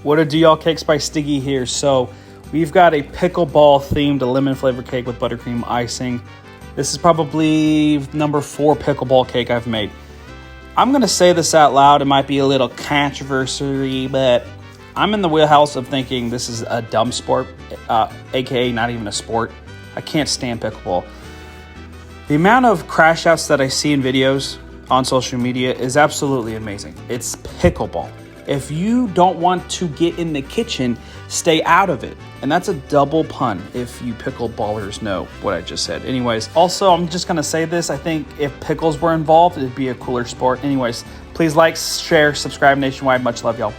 What a do y'all, Cakes by Stiggy here. So we've got a pickleball themed lemon flavored cake with buttercream icing. This is probably number 4 pickleball cake I've made. I'm going to say this out loud. It might be a little controversy, but I'm in the wheelhouse of thinking this is a dumb sport, aka not even a sport. I can't stand pickleball. The amount of crash outs that I see in videos on social media is absolutely amazing. It's pickleball. If you don't want to get in the kitchen, stay out of it. And that's a double pun if you pickleballers know what I just said. Anyways, also, I'm just going to say this. I think if pickles were involved, it'd be a cooler sport. Anyways, please like, share, subscribe nationwide. Much love, y'all.